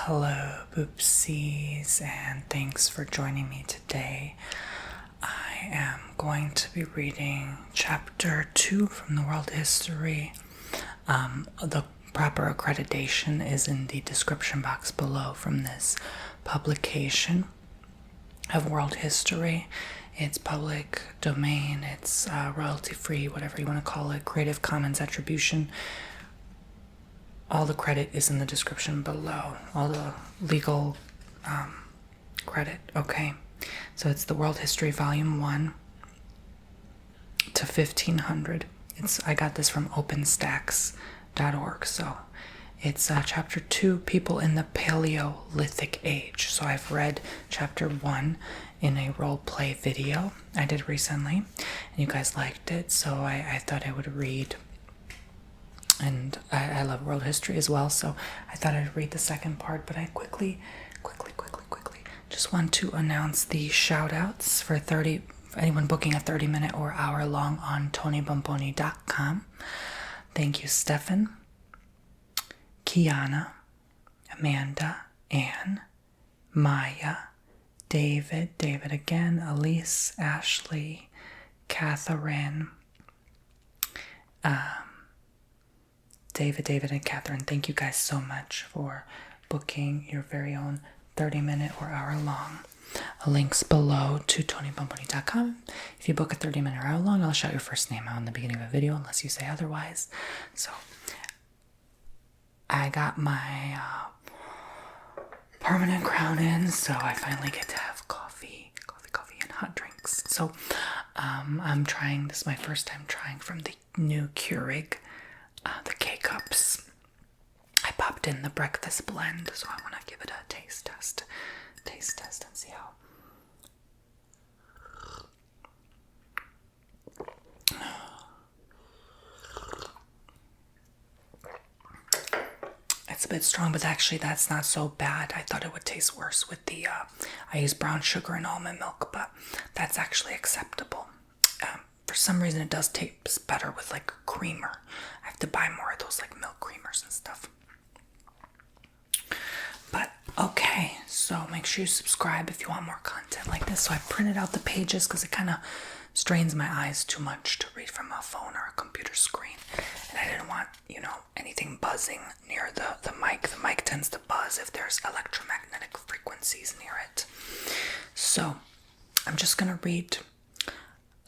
Hello, Boopsies, and thanks for joining me today. I am going to be reading Chapter 2 from the World History. The proper accreditation is in the description box below from this publication of World History. It's public domain, it's royalty-free, whatever you want to call it, Creative Commons Attribution. All the credit is in the description below. All the legal credit. Okay. So it's the World History Volume 1 to 1500. I got this from openstacks.org. So it's Chapter 2, People in the Paleolithic Age. So I've read Chapter 1 in a role play video I did recently. And you guys liked it. So I thought I would read. And I love world history as well, so I thought I'd read the second part, but I quickly just want to announce the shout-outs for anyone booking a 30-minute or hour-long on TonyBomboni.com. Thank you, Stefan, Kiana, Amanda, Anne, Maya, David again, Elise, Ashley, Catherine, David and Catherine, thank you guys so much for booking your very own 30-minute or hour-long. Links below to TonyBomboni.com. If you book a 30-minute or hour-long, I'll shout your first name out in the beginning of the video unless you say otherwise. So, I got my permanent crown in, so I finally get to have coffee and hot drinks. So, I'm trying, this is my first time trying from the new Keurig. The K-Cups. I popped in the breakfast blend, so I want to give it a taste test and see how. It's a bit strong, but actually that's not so bad. I thought it would taste worse with the, I use brown sugar and almond milk, but that's actually acceptable. For some reason it does taste better with like creamer. I have to buy more of those like milk creamers and stuff. But okay, so make sure you subscribe if you want more content like this. So I printed out the pages because it kind of strains my eyes too much to read from a phone or a computer screen. And I didn't want, anything buzzing near the mic. The mic tends to buzz if there's electromagnetic frequencies near it. So I'm just going to read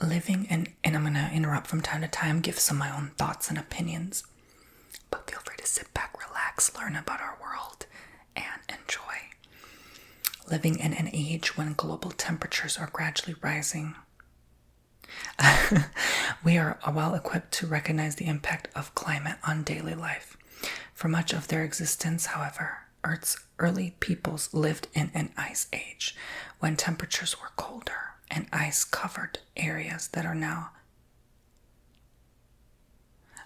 living, and I'm going to interrupt from time to time, give some of my own thoughts and opinions. But feel free to sit back, relax, learn about our world, and enjoy. Living in an age when global temperatures are gradually rising. We are well equipped to recognize the impact of climate on daily life. For much of their existence, however, Earth's early peoples lived in an ice age when temperatures were colder and ice-covered areas that are now...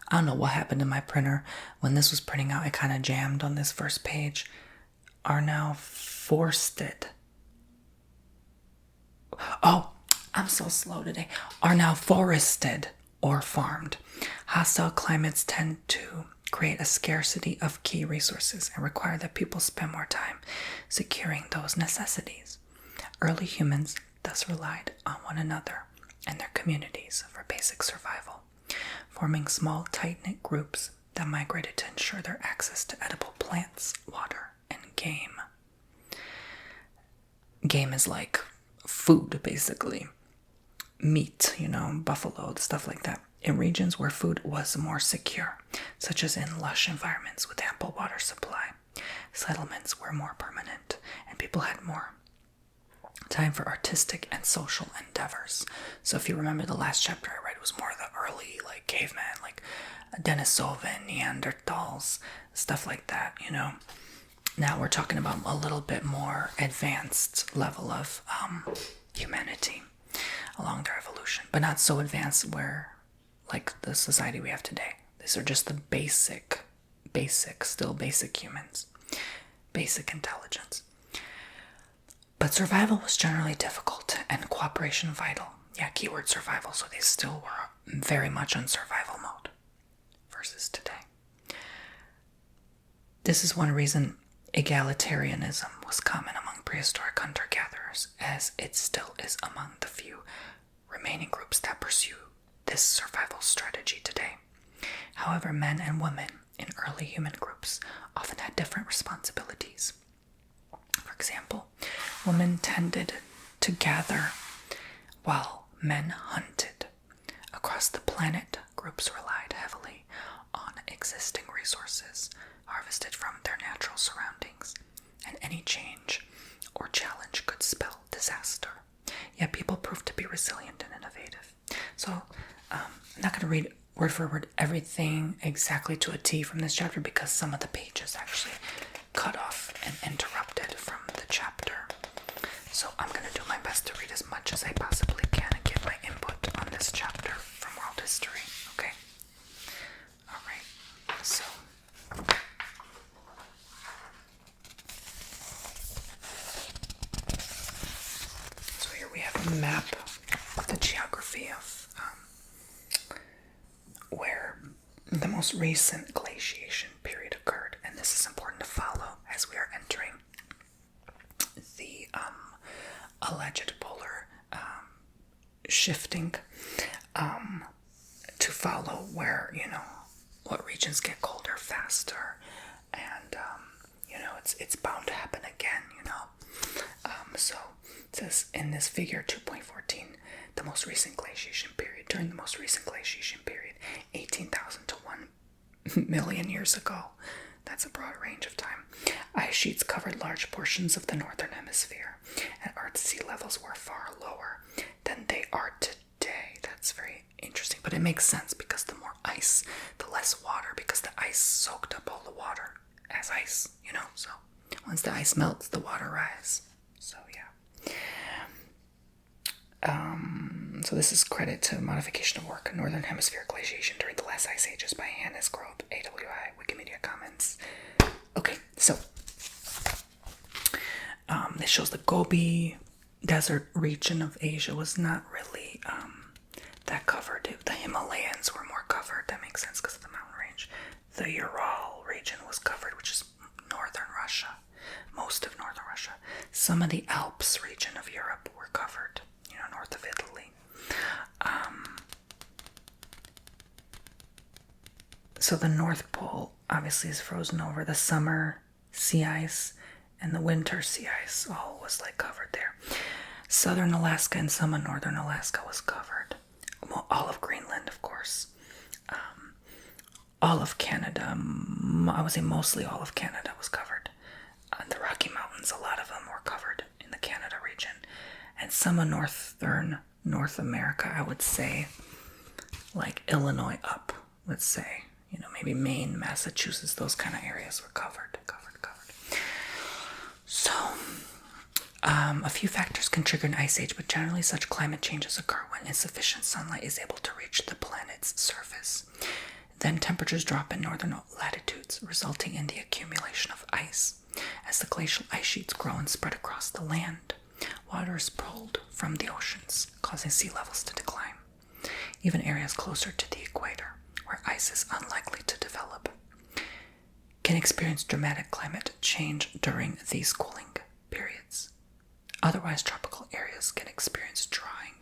I don't know what happened to my printer. When this was printing out, it kind of jammed on this first page. Are now forested. Oh, I'm so slow today. Are now forested or farmed. Hostile climates tend to create a scarcity of key resources and require that people spend more time securing those necessities. Early humans thus relied on one another and their communities for basic survival, forming small, tight-knit groups that migrated to ensure their access to edible plants, water, and game. Game is like food, basically. Meat, buffalo, stuff like that. In regions where food was more secure, such as in lush environments with ample water supply, settlements were more permanent, and people had more time for artistic and social endeavors. So if you remember the last chapter I read was more the early, like, caveman, like Denisovan, Neanderthals, stuff like that, Now we're talking about a little bit more advanced level of humanity along their evolution, but not so advanced where, like the society we have today. These are just the basic humans. Basic intelligence. But survival was generally difficult and cooperation vital. Yeah, keyword survival, so they still were very much on survival mode versus today. This is one reason Egalitarianism was common among prehistoric hunter-gatherers, as it still is among the few remaining groups that pursue this survival strategy today. However, men and women in early human groups often had different responsibilities. For example, women tended to gather while men hunted. Across the planet, groups relied heavily on existing resources harvested from their natural surroundings, and any change or challenge could spell disaster. Yet people proved to be resilient and innovative. So, I'm not going to read word for word everything exactly to a T from this chapter because some of the pages actually cut off and interrupted from the chapter. So I'm going to do my best to read as much as I possibly can and give my input on this chapter from world history. Okay? Alright, so here we have a map of the geography of where the most recent glaciation period occurred, and this is important to follow as we are entering the alleged polar shifting, to follow where, what regions get colder faster, and it's bound to happen again, so it says in this figure 2.14, the most recent glaciation period. During the most recent glaciation period, 18,000 to 1 million years ago, that's a broad range of time, ice sheets covered large portions of the northern hemisphere, and Earth's sea levels were far lower than they are today. That's very interesting, but it makes sense because the more ice, the less water, because the ice soaked up all the water as ice, so once the ice melts, the water rises. So yeah. So this is credit to modification of work, Northern Hemisphere glaciation during the last ice ages by Hannes Grob, AWI, Wikimedia Commons. Okay, so this shows the Gobi Desert region of Asia was not really that covered. The Himalayas were more covered. That makes sense because of the mountain range. The Ural region was covered, which is northern Russia, most of northern Russia. Some of the Alps region of Europe were covered, north of Italy. So the North Pole obviously is frozen over. The summer sea ice and the winter sea ice all was covered there. Southern Alaska and some of northern Alaska was covered. Well, all of Greenland, of course. All of Canada, I would say mostly all of Canada was covered. The Rocky Mountains, a lot of them were covered in the Canada region. And some of northern North America, I would say, like Illinois up, let's say, maybe Maine, Massachusetts, those kind of areas were covered. So, a few factors can trigger an ice age, but generally such climate changes occur when insufficient sunlight is able to reach the planet's surface. Then temperatures drop in northern latitudes, resulting in the accumulation of ice. As the glacial ice sheets grow and spread across the land, water is pulled from the oceans, causing sea levels to decline. Even areas closer to the equator, where ice is unlikely to develop, can experience dramatic climate change during these cooling periods. Otherwise, tropical areas can experience drying,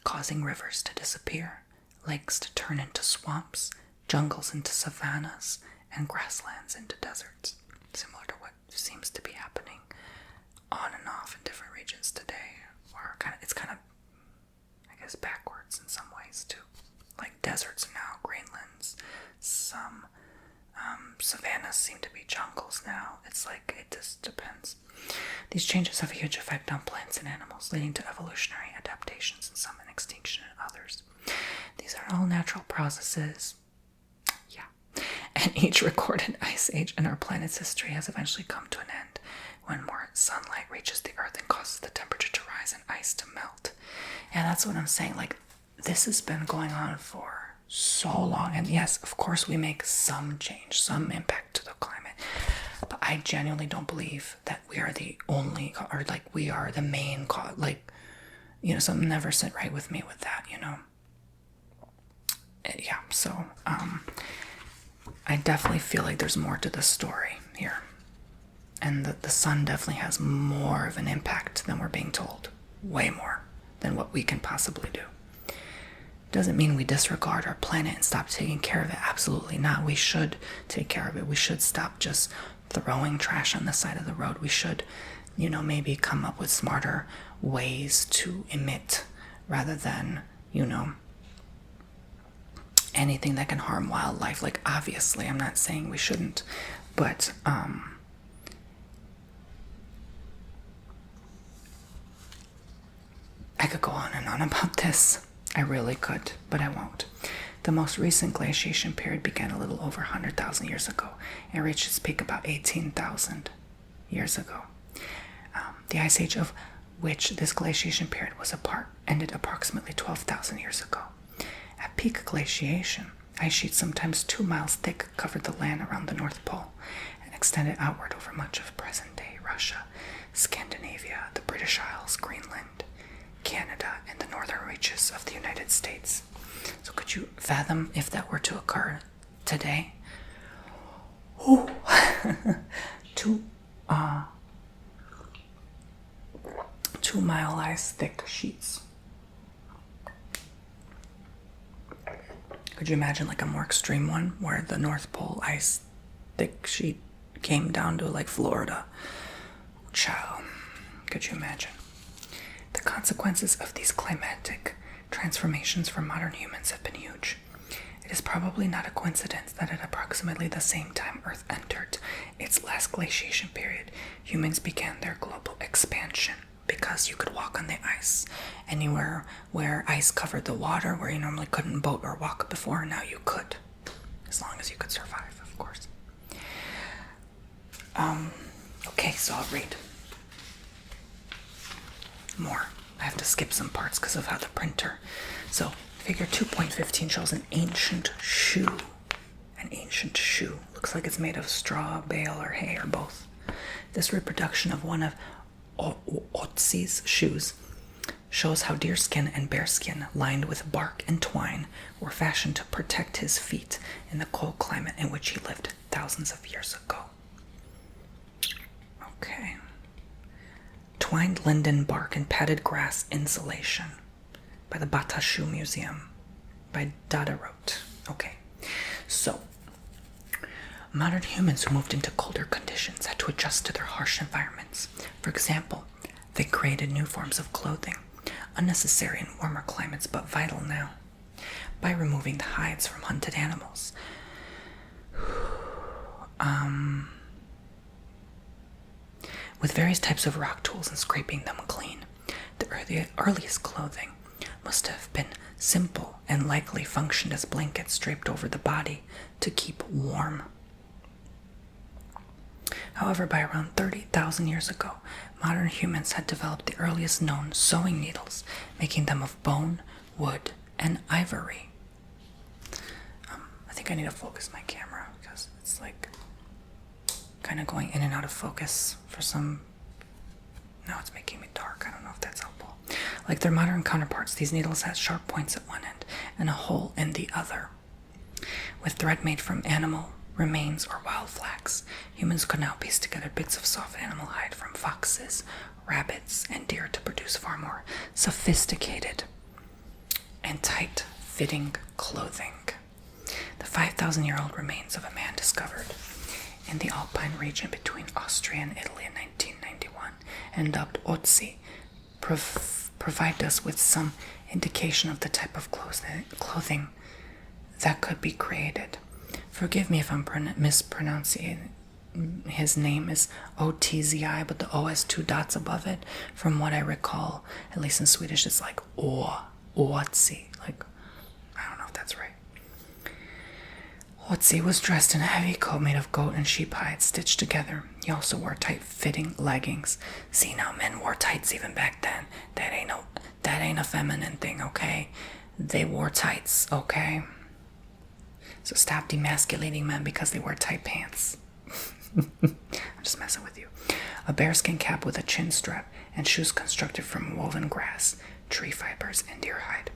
causing rivers to disappear, lakes to turn into swamps, jungles into savannas, and grasslands into deserts, similar to what seems to be happening on and off in different regions today, or it's kind of, I guess, backwards in some ways too. Like deserts now, grainlands, some savannas seem to be jungles now. It just depends. These changes have a huge effect on plants and animals, leading to evolutionary adaptations in some and extinction in others. These are all natural processes. Yeah. And each recorded ice age in our planet's history has eventually come to an end when more sunlight reaches the earth and causes the temperature to rise and ice to melt. And that's what I'm saying. This has been going on for so long. And yes, of course, we make some change, some impact to the climate. But I genuinely don't believe that we are the only, or we are the main cause. Something never sit right with me with that, Yeah, so I definitely feel like there's more to the story here. And the sun definitely has more of an impact than we're being told. Way more than what we can possibly do. Doesn't mean we disregard our planet and stop taking care of it. Absolutely not. We should take care of it. We should stop just throwing trash on the side of the road. We should, maybe come up with smarter ways to emit rather than, anything that can harm wildlife. Like, obviously, I'm not saying we shouldn't, but, I could go on and on about this. I really could, but I won't. The most recent glaciation period began a little over 100,000 years ago and reached its peak about 18,000 years ago. The ice age of which this glaciation period was a part ended approximately 12,000 years ago. At peak glaciation, ice sheets sometimes 2 miles thick covered the land around the North Pole and extended outward over much of present-day Russia, Scandinavia, the British Isles, Greenland, Canada, and the northern reaches of the United States. So could you fathom if that were to occur today? Ooh. 2 mile ice thick sheets. Could you imagine like a more extreme one where the North Pole ice thick sheet came down to like Florida? Ciao. Could you imagine? The consequences of these climatic transformations for modern humans have been huge. It is probably not a coincidence that at approximately the same time Earth entered its last glaciation period, humans began their global expansion. Because you could walk on the ice. Anywhere where ice covered the water, where you normally couldn't boat or walk before, now you could. As long as you could survive, of course. Okay, so I'll read more. I have to skip some parts because of how the printer. So, figure 2.15 shows an ancient shoe. An ancient shoe. Looks like it's made of straw, bale, or hay, or both. This reproduction of one of Otzi's shoes shows how deerskin and bearskin lined with bark and twine were fashioned to protect his feet in the cold climate in which he lived thousands of years ago. Okay. Twined linden bark and padded grass insulation by the Batashu Museum by Dadarot. Okay. So, modern humans who moved into colder conditions had to adjust to their harsh environments. For example, they created new forms of clothing, unnecessary in warmer climates but vital now, by removing the hides from hunted animals. With various types of rock tools and scraping them clean. The earliest clothing must have been simple and likely functioned as blankets draped over the body to keep warm. However, by around 30,000 years ago, modern humans had developed the earliest known sewing needles, making them of bone, wood, and ivory. I think I need to focus my camera because it's like kind of going in and out of focus for some. Now it's making me dark. I don't know if that's helpful. Like their modern counterparts, these needles had sharp points at one end and a hole in the other. With thread made from animal remains or wild flax, humans could now piece together bits of soft animal hide from foxes, rabbits, and deer to produce far more sophisticated and tight-fitting clothing. The 5,000-year-old remains of a man discovered in the Alpine region between Austria and Italy in 1991 and dubbed Otzi provide us with some indication of the type of clothing that could be created. Forgive me if I'm mispronouncing. His name is Otzi, but the O has 2 dots above it. From what I recall, at least in Swedish, it's like Otzi. Like, I don't know if that's right. Otzi was dressed in a heavy coat made of goat and sheep hide stitched together. He also wore tight-fitting leggings. See, now men wore tights even back then. That ain't a feminine thing, okay? They wore tights, okay? So stop demasculating men because they wear tight pants. I'm just messing with you. A bearskin cap with a chin strap and shoes constructed from woven grass, tree fibers, and deer hide.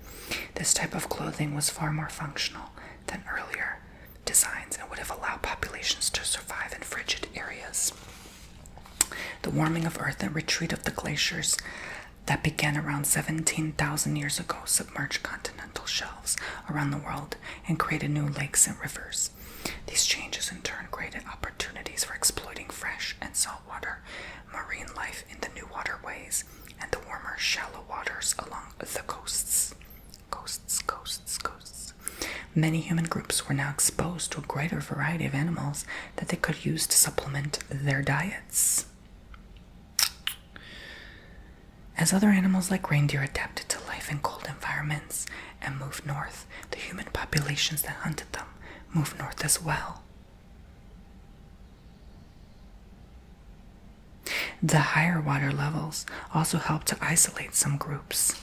This type of clothing was far more functional than earlier designs and would have allowed populations to survive in frigid areas. warming of Earth and retreat of the glaciers that began around 17,000 years ago submerged continental shelves around the world and created new lakes and rivers. These changes in turn created opportunities for exploiting fresh and saltwater marine life in the new waterways and the warmer, shallow waters along the coasts. Many human groups were now exposed to a greater variety of animals that they could use to supplement their diets. As other animals like reindeer adapted to life in cold environments and moved north, the human populations that hunted them moved north as well. The higher water levels also helped to isolate some groups.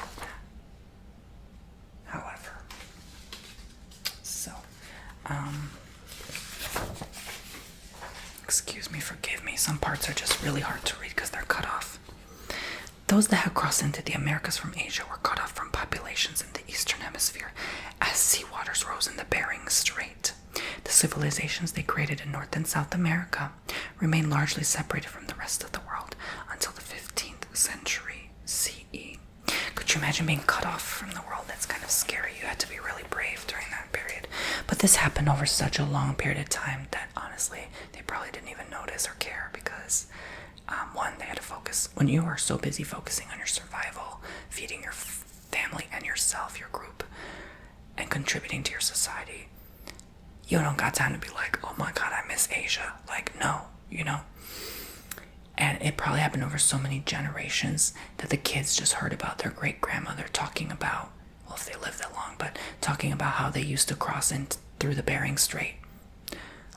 However, excuse me, forgive me, some parts are just really hard to read because they're cut off. Those that had crossed into the Americas from Asia were cut off from populations in the Eastern Hemisphere as sea waters rose in the Bering Strait. The civilizations they created in North and South America remained largely separated from the rest of the world until the 15th century CE. Could you imagine being cut off from the world? That's kind of scary. You had to be really brave during that period. But this happened over such a long period of time that honestly, they probably didn't even notice or care because one, they had to focus. When you are so busy focusing on your survival, feeding your family and yourself, your group, and contributing to your society, you don't got time to be like, oh my God, I miss Asia. Like, no, you know? And it probably happened over so many generations that the kids just heard about their great-grandmother talking about, well, if they lived that long, but talking about how they used to cross in through the Bering Strait.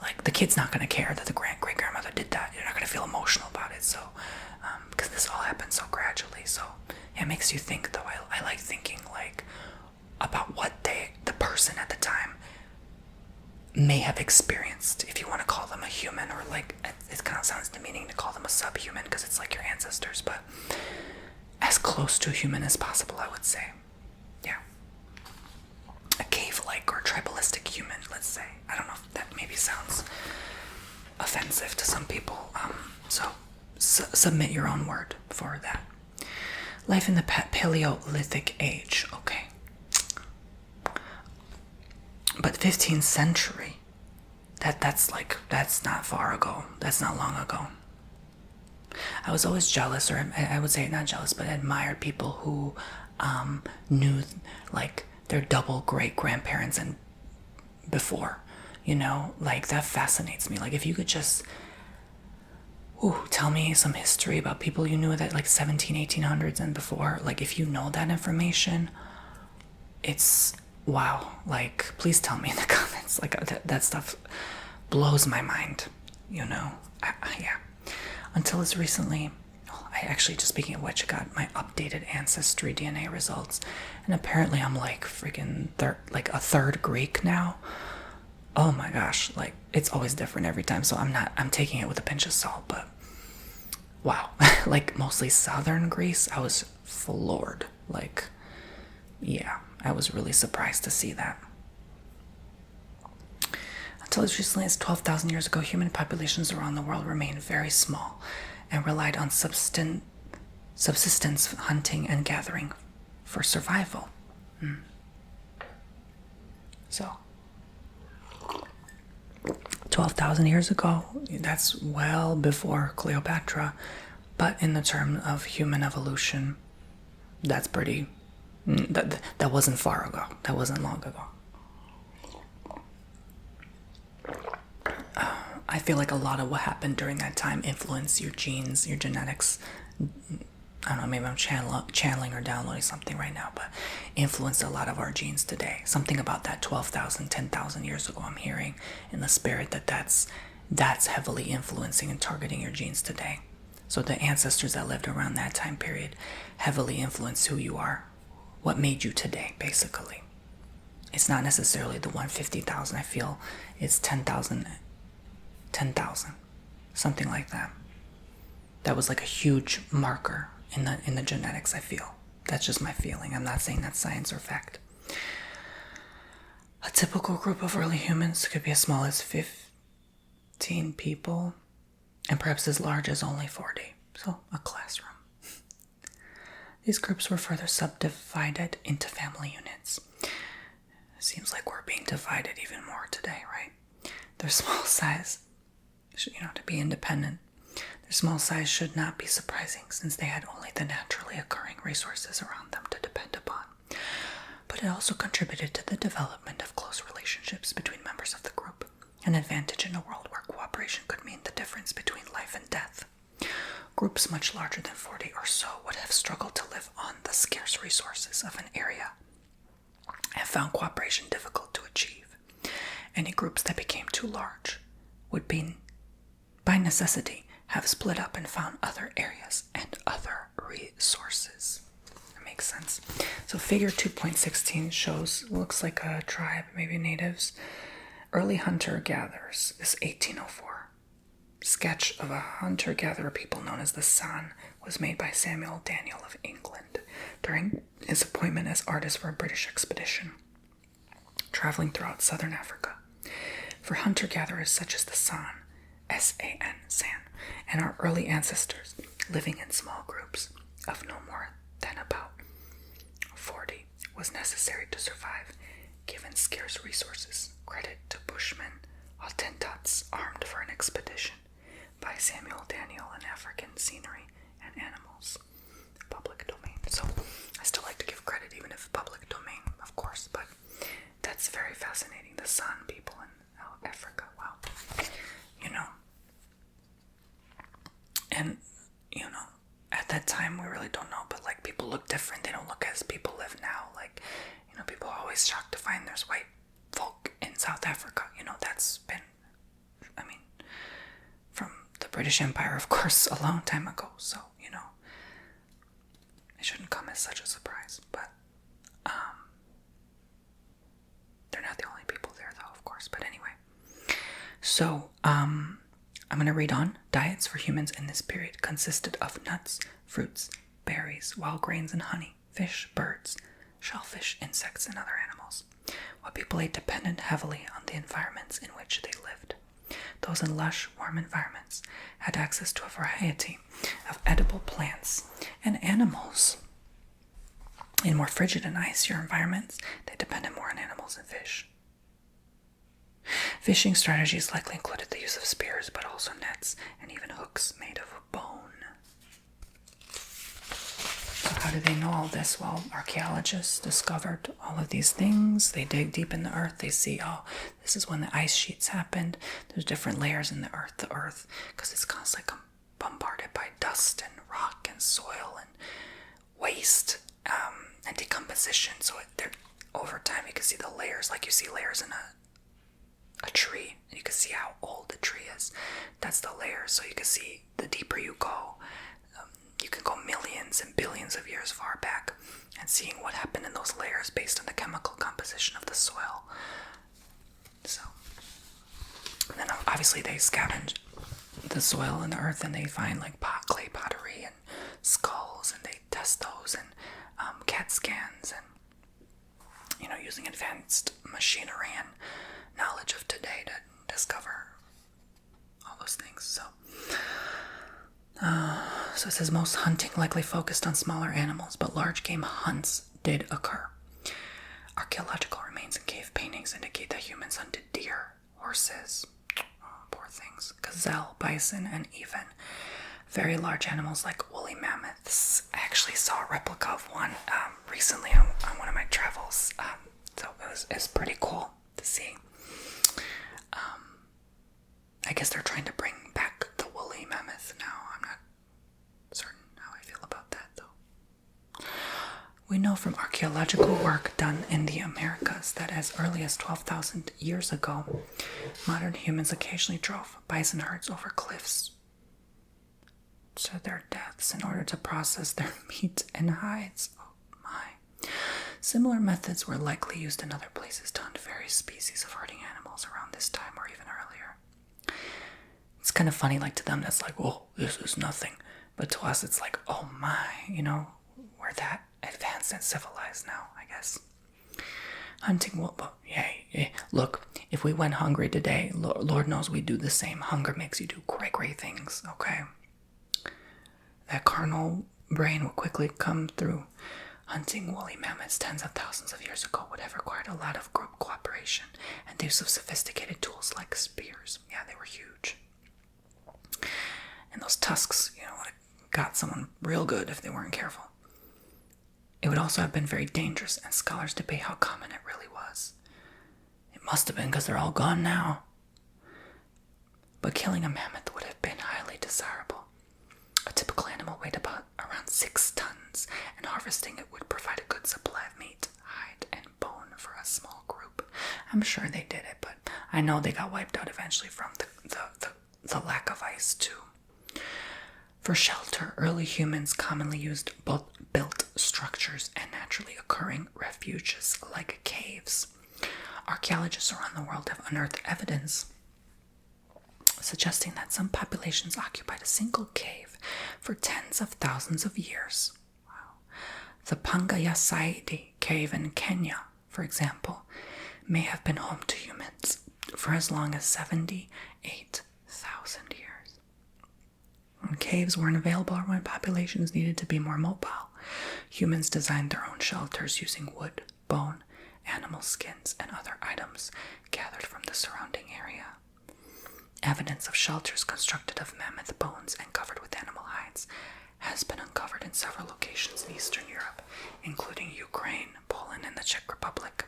Like, the kid's not going to care that the great-grandmother did that. You're not going to feel emotional about it. So, because this all happened so gradually. So, it makes you think, though. I like thinking, like, about what the person at the time may have experienced, if you want to call them a human, or like, it kind of sounds demeaning to call them a subhuman because it's like your ancestors, but as close to a human as possible, I would say. Yeah. A cave-like or tribalistic human, let's say. I don't know if that maybe sounds offensive to some people. So submit your own word for that. Life in the Paleolithic age. Okay. But 15th century, that's not far ago. That's not long ago. I was always jealous, or I would say not jealous, but admired people who knew like their double great grandparents and before, you know, like that fascinates me. Like if you could just tell me some history about people you knew that like 1800s and before, like if you know that information, it's wow. Like please tell me in the comments. Like that stuff blows my mind, you know. Yeah. Until as recently, I actually, just speaking of which, got my updated ancestry DNA results, and apparently I'm like freaking a third Greek now. Oh my gosh, like it's always different every time, so I'm taking it with a pinch of salt, but wow. Like mostly southern Greece, I was floored. Like, yeah, I was really surprised to see that. Until as recently as 12,000 years ago, human populations around the world remained very small and relied on subsistence hunting and gathering for survival. So, 12,000 years ago, that's well before Cleopatra, but in the term of human evolution, that's pretty, that wasn't far ago, that wasn't long ago. I feel like a lot of what happened during that time influenced your genes, your genetics. I don't know, maybe I'm channeling or downloading something right now, but influenced a lot of our genes today. Something about that 12,000, 10,000 years ago, I'm hearing in the spirit that's heavily influencing and targeting your genes today. So the ancestors that lived around that time period heavily influenced who you are, what made you today, basically. It's not necessarily the 150,000, I feel it's 10,000, something like that. That was like a huge marker in the genetics, I feel. That's just my feeling. I'm not saying that's science or fact. A typical group of early humans could be as small as 15 people, and perhaps as large as only 40. So, a classroom. These groups were further subdivided into family units. Seems like we're being divided even more today, right? Their small size, to be independent. Their small size should not be surprising since they had only the naturally occurring resources around them to depend upon. But it also contributed to the development of close relationships between members of the group, an advantage in a world where cooperation could mean the difference between life and death. Groups much larger than 40 or so would have struggled to live on the scarce resources of an area and found cooperation difficult to achieve. Any groups that became too large would be, by necessity, have split up and found other areas and other resources. That makes sense. So figure 2.16 looks like a tribe, maybe natives. Early hunter-gatherers is 1804. Sketch of a hunter-gatherer people known as the San was made by Samuel Daniel of England during his appointment as artist for a British expedition traveling throughout southern Africa. For hunter-gatherers such as the San, S-A-N, San, and our early ancestors living in small groups of no more than about 40 was necessary to survive, given scarce resources. Credit to Bushmen, Hottentots armed for an expedition, by Samuel Daniel, and African Scenery and Animals, public domain. So I still like to give credit even if public domain, of course, but that's very fascinating. The San people in Africa, wow. And, at that time we really don't know, but like people look different. They don't look as people live now. Like, people are always shocked to find there's white folk in South Africa. That's been, from the British Empire, of course, a long time ago. So, it shouldn't come as such a surprise. But they're not the only people there, though, of course. But anyway. So, I'm going to read on. Diets for humans in this period consisted of nuts, fruits, berries, wild grains, and honey, fish, birds, shellfish, insects, and other animals. What people ate depended heavily on the environments in which they lived. Those in lush, warm environments had access to a variety of edible plants and animals. In more frigid and icier environments, they depended more on animals and fish. Fishing strategies likely included the use of spears, but also nets and even hooks made of bone. So how do they know all this? Well, archaeologists discovered all of these things. They dig deep in the earth. They see, this is when the ice sheets happened. There's different layers in the earth, because it's constantly bombarded by dust and rock and soil and waste and decomposition. So over time you can see the layers, like you see layers in a tree, and you can see how old the tree is. That's the layers. So you can see the deeper you go, you can go millions and billions of years far back and seeing what happened in those layers based on the chemical composition of the soil. So, and then obviously they scavenge the soil and the earth, and they find like clay pottery and skulls, and they test those and CAT scans, and using advanced machinery and knowledge of today to discover all those things. So it says most hunting likely focused on smaller animals, but large game hunts did occur. Archaeological remains and cave paintings indicate that humans hunted deer, horses, poor things, gazelle, bison, and even very large animals like woolly mammoths. I actually saw a replica of one recently on one of my travels, so it was pretty cool to see. I guess they're trying to bring back the woolly mammoth now. I'm not certain how I feel about that, though. We know from archaeological work done in the Americas that as early as 12,000 years ago, modern humans occasionally drove bison herds over cliffs to their deaths in order to process their meat and hides. Oh my. Similar methods were likely used in other places to hunt various species of herding animals around this time or even earlier. It's kind of funny, like to them that's like, oh, this is nothing. But to us it's like, oh my, we're that advanced and civilized now, I guess. Hunting, well, yeah. Look, if we went hungry today, Lord knows we do the same. Hunger makes you do great things, okay? that carnal brain would quickly come through. Hunting woolly mammoths tens of thousands of years ago would have required a lot of group cooperation and the use of sophisticated tools like spears. Yeah, they were huge. And those tusks, would have got someone real good if they weren't careful. It would also have been very dangerous, and scholars debate how common it really was. It must have been because they're all gone now. But killing a mammoth would have been highly desirable. A typical animal weighed about around 6 tons, and harvesting it would provide a good supply of meat, hide, and bone for a small group. I'm sure they did it, but I know they got wiped out eventually from the lack of ice too. For shelter, early humans commonly used both built structures and naturally occurring refuges like caves. Archaeologists around the world have unearthed evidence suggesting that some populations occupied a single cave for tens of thousands of years. Wow. The Pangayasaidi cave in Kenya, for example, may have been home to humans for as long as 78,000 years. When caves weren't available or when populations needed to be more mobile, humans designed their own shelters using wood, bone, animal skins, and other items gathered from the surrounding area. Evidence of shelters constructed of mammoth bones and covered with animal hides has been uncovered in several locations in Eastern Europe, including Ukraine, Poland, and the Czech Republic.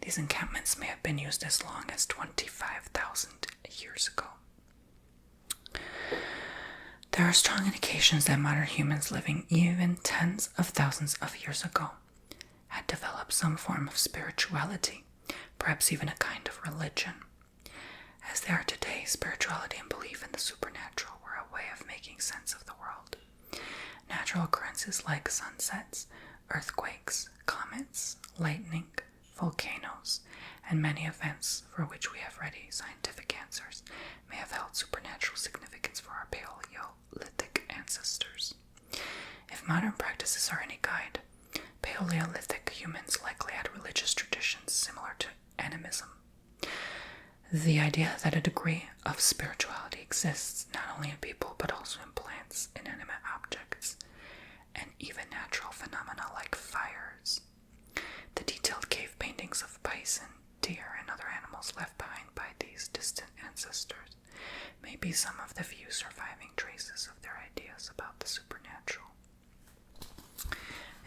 These encampments may have been used as long as 25,000 years ago. There are strong indications that modern humans living even tens of thousands of years ago had developed some form of spirituality, perhaps even a kind of religion. As they are today, spirituality and belief in the supernatural were a way of making sense of the world. Natural occurrences like sunsets, earthquakes, comets, lightning, volcanoes, and many events for which we have ready scientific answers may have held supernatural significance for our Paleolithic ancestors. If modern practices are any guide, Paleolithic humans likely had religious traditions similar to animism. The idea that a degree of spirituality exists not only in people but also in plants, inanimate objects, and even natural phenomena like fires. The detailed cave paintings of bison, deer, and other animals left behind by these distant ancestors may be some of the few surviving traces of their ideas about the supernatural.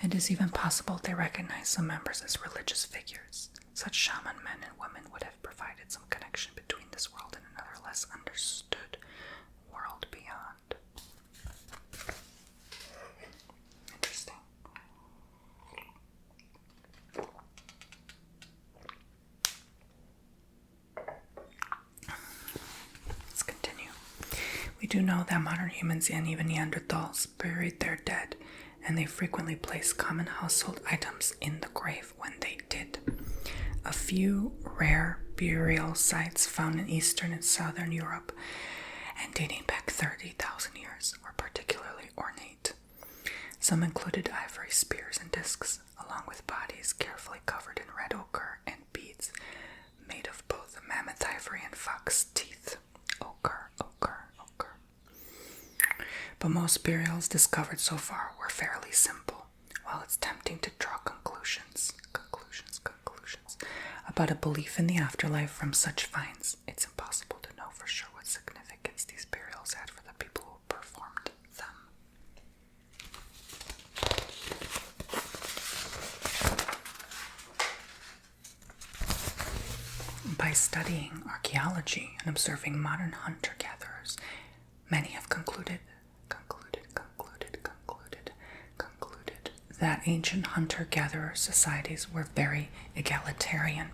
It is even possible they recognize some members as religious figures. Such shaman men and women would have provided some connection between this world and another less understood world beyond. Interesting. Let's continue. We do know that modern humans and even Neanderthals buried their dead, and they frequently placed common household items in the grave when they did. A few rare burial sites found in Eastern and Southern Europe and dating back 30,000 years were particularly ornate. Some included ivory spears and discs, along with bodies carefully covered in red ochre and beads made of both mammoth ivory and fox teeth. Ochre. But most burials discovered so far were fairly simple. While it's tempting to draw conclusions about a belief in the afterlife from such finds, it's impossible to know for sure what significance these burials had for the people who performed them. By studying archaeology and observing modern hunter-gatherers, many have concluded that ancient hunter-gatherer societies were very egalitarian.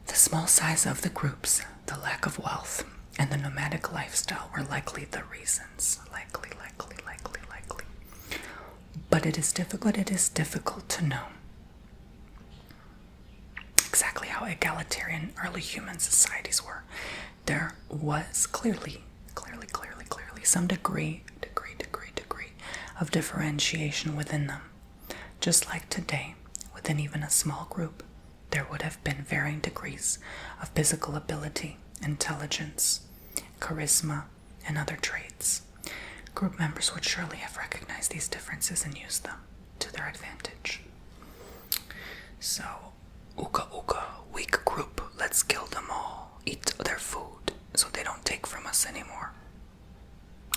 The small size of the groups, the lack of wealth, and the nomadic lifestyle were likely the reasons. Likely. But it is difficult to know exactly how egalitarian early human societies were. There was clearly some degree of differentiation within them. Just like today, within even a small group, there would have been varying degrees of physical ability, intelligence, charisma, and other traits. Group members would surely have recognized these differences and used them to their advantage. So, Uka Uka, weak group, let's kill them all, eat their food, so they don't take from us anymore.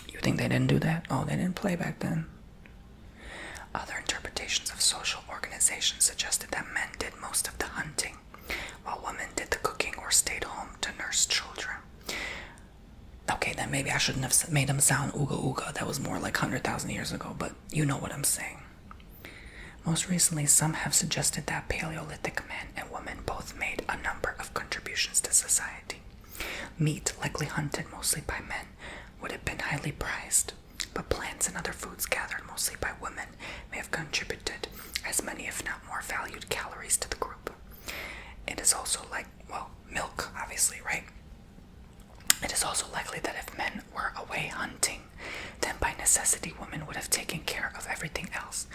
You think they didn't do that? Oh, they didn't play back then. Other interpretations of social organization suggested that men did most of the hunting, while women did the cooking or stayed home to nurse children. Okay, then maybe I shouldn't have made them sound ooga ooga. That was more like 100,000 years ago, but you know what I'm saying. Most recently, some have suggested that Paleolithic men and women both made a number of contributions to society. Meat, likely hunted mostly by men, would have been highly prized, but plants and other foods gathered mostly by women may have contributed as many, if not more, valued calories to the group. It is also milk, obviously, right? It is also likely that if men were away hunting, then by necessity women would have taken care of everything else.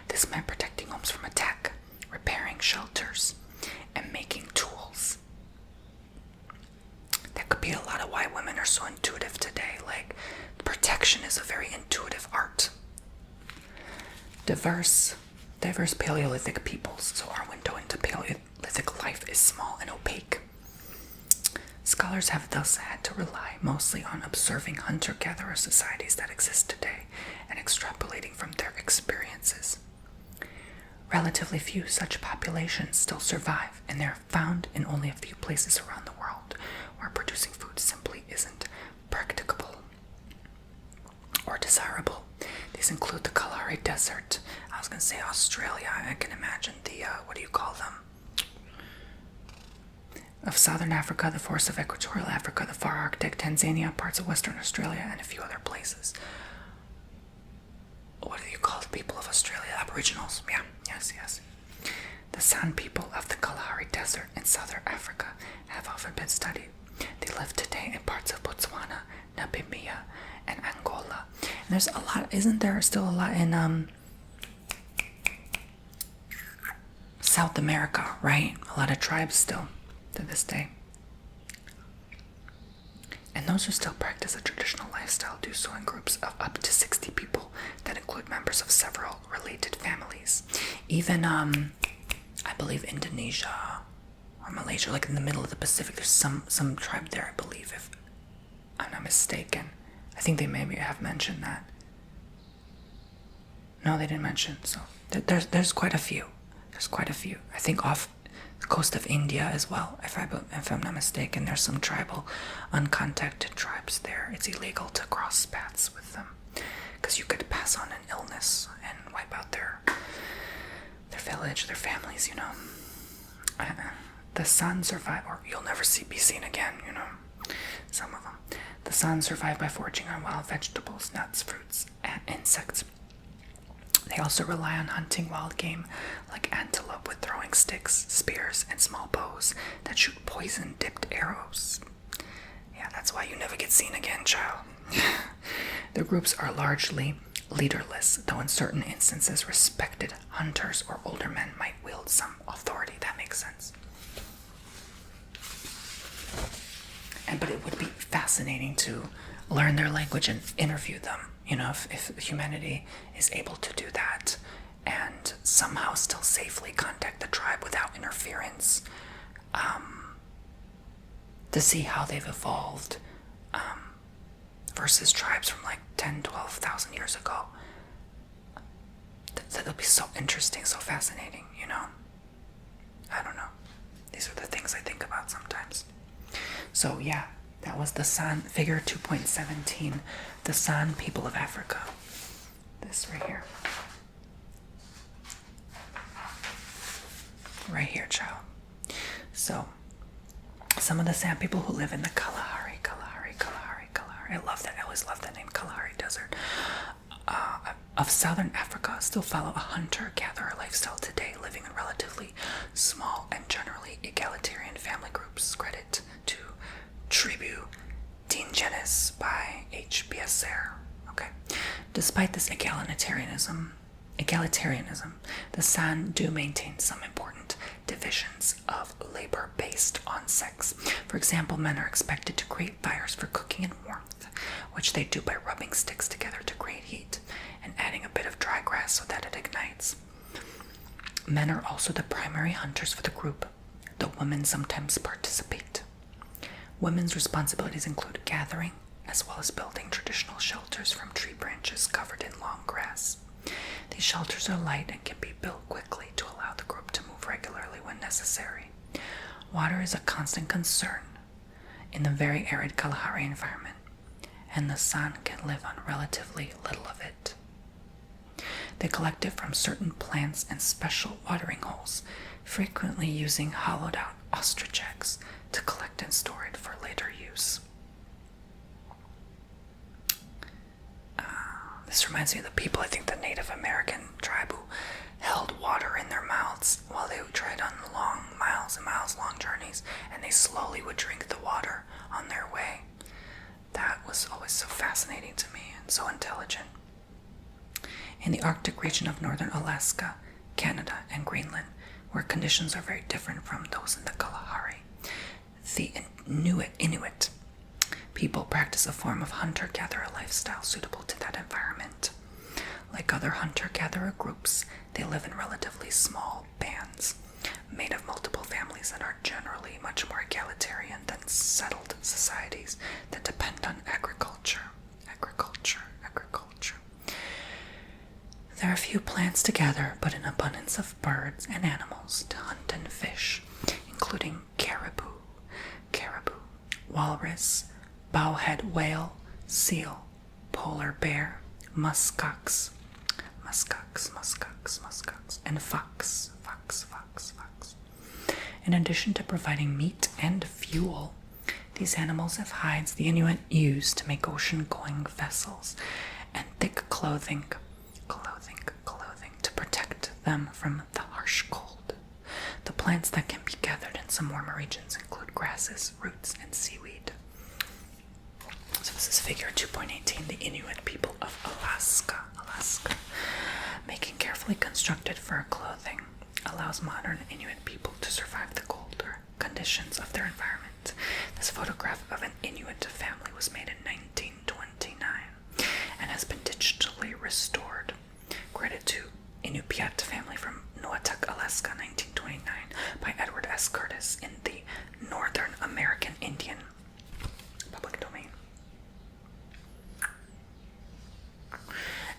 This meant protecting homes from attack, repairing shelters, and making tools. That could be a lot of why women are so intuitive today. Like, protection is a very intuitive art. Diverse Paleolithic peoples, so our window into Paleolithic life is small and opaque. Scholars have thus had to rely mostly on observing hunter-gatherer societies that exist today and extrapolating from their experiences. Relatively few such populations still survive, and they're found in only a few places around the world where producing food simply isn't practicable or desirable. These include the Kalahari Desert. I was going to say Australia. I can imagine the, what do you call them? Of southern Africa, the forests of equatorial Africa, the far Arctic, Tanzania, parts of Western Australia, and a few other places. What do you call the people of Australia? Aboriginals. Yeah, yes. The San people of the Kalahari Desert in southern Africa have often been studied. They live today in parts of Botswana, Namibia, and Angola. And there's a lot, isn't there still a lot in South America, right? A lot of tribes still to this day. And those who still practice a traditional lifestyle do so in groups of up to 60 people that include members of several related families. Even, I believe Indonesia or Malaysia, like in the middle of the Pacific, there's some tribe there, I believe, if I'm not mistaken. I think they maybe have mentioned that. No, they didn't mention, so there's quite a few. There's quite a few. I think off the coast of India as well, if I'm not mistaken. There's some tribal, uncontacted tribes there. It's illegal to cross paths with them because you could pass on an illness and wipe out their village, their families, you know. The San survive, or you'll never be seen again, you know. Some of them. The San survive by foraging on wild vegetables, nuts, fruits, and insects. They also rely on hunting wild game like antelope with throwing sticks, spears, and small bows that shoot poison-dipped arrows. Yeah, that's why you never get seen again, child. Their groups are largely leaderless, though in certain instances respected hunters or older men might wield some authority. That makes sense. But it would be fascinating to learn their language and interview them. You know, if humanity is able to do that and somehow still safely contact the tribe without interference, to see how they've evolved versus tribes from like 10, 12,000 years ago. That'll be so interesting, so fascinating, you know? I don't know. These are the things I think about sometimes. So yeah, that was the San, figure 2.17, the San people of Africa. This right here. Right here, child. So, some of the San people who live in the Kalahari. I love that. I always love that name, Kalahari Desert. Of southern Africa still follow a hunter-gatherer lifestyle today, living in relatively small and generally egalitarian family groups. Credit to Tribu Dingenis by H.B. Serre. Okay. Despite this egalitarianism, the San do maintain some important divisions of labor based on sex. For example, men are expected to create fires for cooking and warmth, earth, which they do by rubbing sticks together to create heat and adding a bit of dry grass so that it ignites. Men are also the primary hunters for the group, though women sometimes participate. Women's responsibilities include gathering, as well as building traditional shelters from tree branches covered in long grass. These shelters are light and can be built quickly to allow the group to move regularly when necessary. Water is a constant concern in the very arid Kalahari environment, and the San can live on relatively little of it. They collect it from certain plants and special watering holes, frequently using hollowed-out ostrich eggs to collect and store it for later use. This reminds me of the people, I think the Native American tribe, who held water in their mouths while they tried on long, miles and miles long journeys, and they slowly would drink the water on their way. That was always so fascinating to me and so intelligent. In the Arctic region of northern Alaska, Canada, and Greenland, where conditions are very different from those in the Kalahari, the Inuit people practice a form of hunter-gatherer lifestyle suitable to that environment. Like other hunter-gatherer groups, they live in relatively small bands, made of multiple families that are generally much more egalitarian than settled societies that depend on agriculture. There are few plants to gather, but an abundance of birds and animals to hunt and fish, including caribou, walrus, bowhead whale, seal, polar bear, muskox, and fox. In addition to providing meat and fuel, these animals have hides the Inuit use to make ocean-going vessels and thick clothing to protect them from the harsh cold. The plants that can be gathered in some warmer regions include grasses, roots, and seaweed. So this is figure 2.18, the Inuit people of Alaska. Making carefully constructed fur clothing allows modern Inuit people to survive the colder conditions of their environment. This photograph of an Inuit family was made in 1929 and has been digitally restored. Credit to Inupiat family from Noatak, Alaska, 1929, by Edward S. Curtis in the Northern American Indian public domain.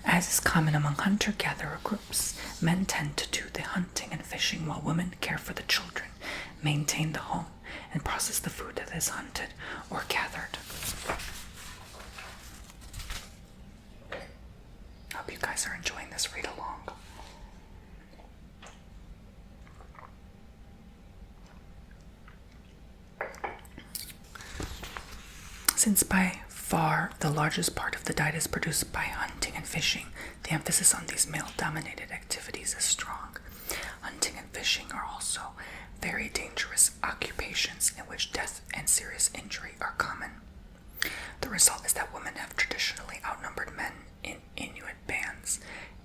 As is common among hunter-gatherer groups, men tend to do the hunting and fishing while women care for the children, maintain the home, and process the food that is hunted or gathered. I hope you guys are enjoying this read along. Since by far the largest part of the diet is produced by hunting and fishing, the emphasis on these male-dominated activities is strong. Hunting and fishing are also very dangerous occupations in which death and serious injury are common. The result is that women have traditionally outnumbered men in Inuit bands.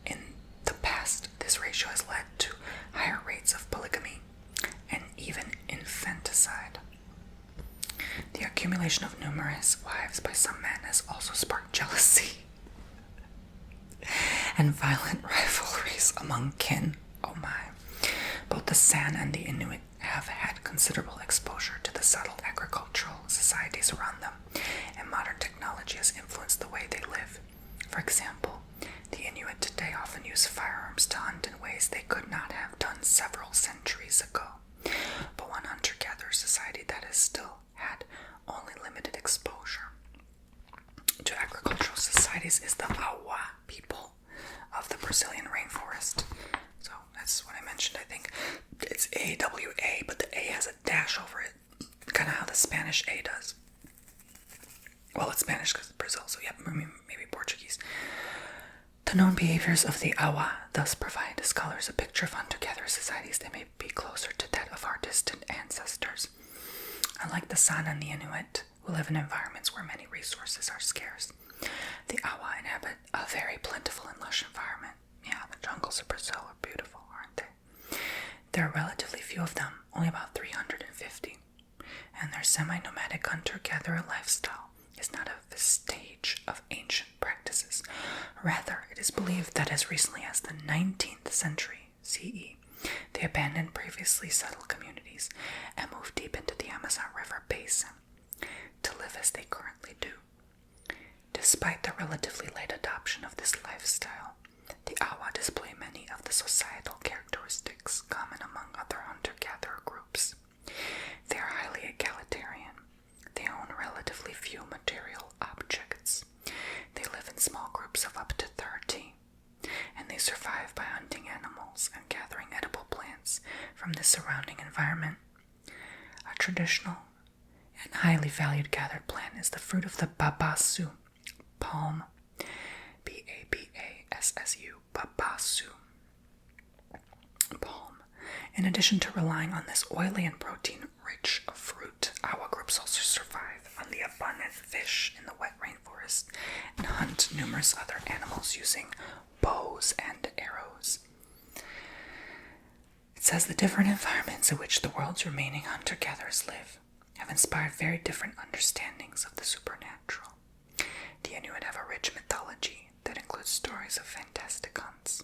In the past, this ratio has led to higher rates of polygamy and even infanticide. The accumulation of numerous wives by some men has also sparked jealousy and violent rivalries among kin. Oh my. Both the San and the Inuit have had considerable exposure to the settled agricultural societies around them, and modern technology has influenced the way they live. For example, the Inuit today often use firearms to hunt in ways they could not have done several centuries ago. But one hunter-gatherer society that has still had only limited exposure to agricultural societies is the Awa people of the Brazilian rainforest. So that's what I mentioned. I think it's AWA, but the A has a dash over it, kind of how the Spanish A does. Well, it's Spanish because it's Brazil, so yeah, maybe Portuguese. The known behaviors of the Awa thus provide scholars a picture of hunter-gatherer societies that may be closer to that of our distant ancestors. Unlike the San and the Inuit, who live in environments where many resources are scarce, the Awa inhabit a very plentiful and lush environment. Yeah, the jungles of Brazil are beautiful, aren't they? There are relatively few of them, only about 350, and their semi-nomadic hunter-gatherer lifestyle is not a vestige of ancient practices. Rather, it is believed that as recently as the 19th century CE, they abandoned previously settled communities and moved deep into the Amazon River basin to live as they currently do. Despite the relatively late adoption of this lifestyle, the Awa display many of the societal characteristics common among other hunter-gatherer groups. They are highly egalitarian. They own relatively few material objects. They live in small groups of up to 30, and they survive by hunting animals and gathering edible plants from the surrounding environment. A traditional and highly valued gathered plant is the fruit of the babasu palm, Babassu, babasu palm. In addition to relying on this oily and protein-rich fruit, Awa groups also survive on the abundant fish in the wet rainforest and hunt numerous other animals using bows and arrows. It says the different environments in which the world's remaining hunter-gatherers live have inspired very different understandings of the supernatural. The Inuit have a rich mythology that includes stories of fantastic hunts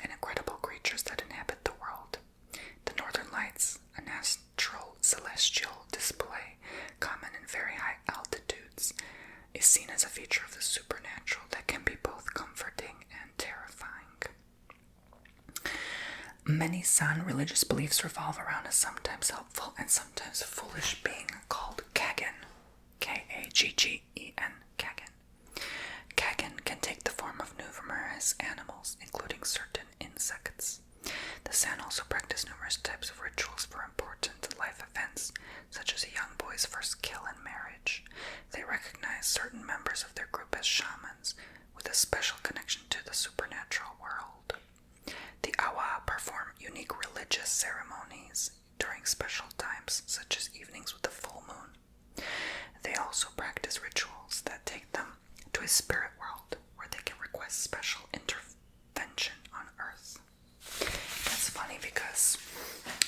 and incredible creatures that inhabit the world. The Northern Lights, a natural celestial display common in very high altitudes, is seen as a feature of the supernatural that can be both comforting and terrifying. Many San religious beliefs revolve around a sometimes helpful and sometimes foolish being called Kagan, Kaggen, Kagan. Kagan can take the form of numerous animals, including certain insects. The San also practice numerous types of rituals for important life events, such as a young boy's first kill and marriage. They recognize certain members of their group as shamans, with a special connection to the supernatural world. The Awa perform unique religious ceremonies during special times, such as evenings with the full moon. They also practice rituals that take them to a spirit world where they can request special intervention on Earth. That's funny because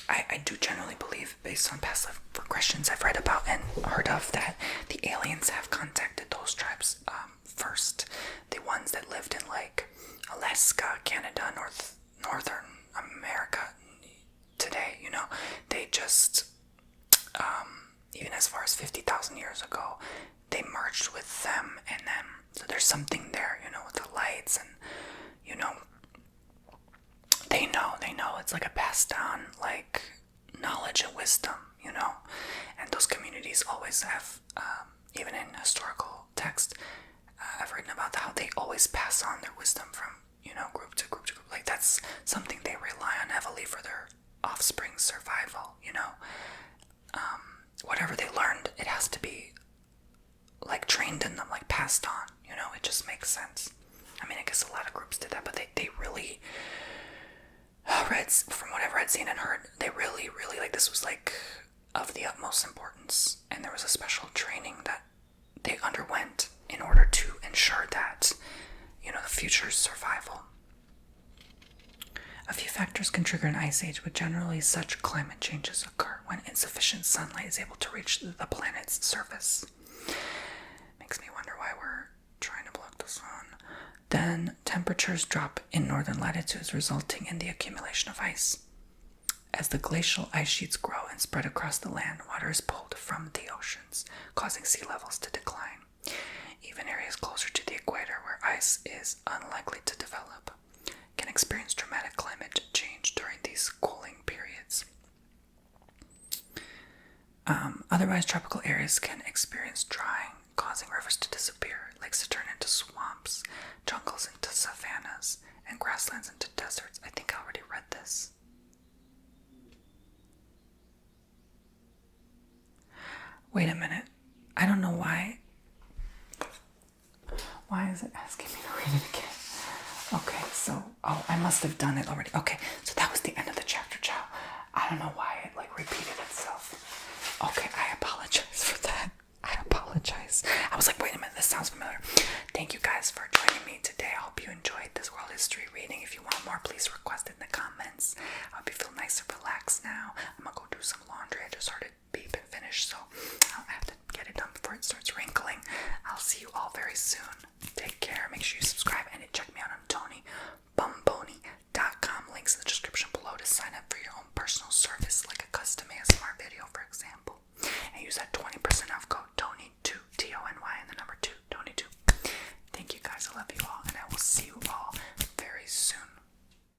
I do generally believe, based on past life regressions I've read about and heard of, that the aliens have contacted those tribes first. The ones that lived in like Alaska, Canada, Northern America today, they just, even as far as 50,000 years ago, they merged with them, and then, so there's something there, with the lights, and, they know, it's like a passed down, like, knowledge and wisdom, and those communities always have, even in historical text, I've written about how they always pass on their wisdom from, group to group to group. Like, that's something they rely on heavily for their offspring's survival, whatever they learned, it has to be, like, trained in them, like, passed on, it just makes sense. I mean, I guess a lot of groups did that, but they really, from whatever I'd seen and heard, they really, like, this was, like, of the utmost importance, and there was a special training that they underwent in order to ensure that, the future survival. A few factors can trigger an ice age, but generally such climate changes occur when insufficient sunlight is able to reach the planet's surface. Makes me wonder why we're trying to block the sun. Then temperatures drop in northern latitudes, resulting in the accumulation of ice. As the glacial ice sheets grow and spread across the land, water is pulled from the oceans, causing sea levels to decline. Even areas closer to the equator, where ice is unlikely to develop, can experience dramatic climate change during these cooling periods. Otherwise, tropical areas can experience drying, causing rivers to disappear, lakes to turn into swamps, jungles into savannas, and grasslands into deserts. I think I already read this. Wait a minute. I don't know why. Why is it asking me to read it again? Okay, so, I must have done it already. Okay, so that was the end of the chapter, Chow. I don't know why it, repeated itself. Okay, I apologize for that. I apologize. I was like, wait a minute, this sounds familiar. thank you guys for joining me today. I hope you enjoyed this world history reading. If you want more, please request in the comments. I hope you feel nice and relaxed now. I'm gonna go do some laundry. I just heard it beep and finish, so I have to get it done before it starts wrinkling. I'll see you all very soon.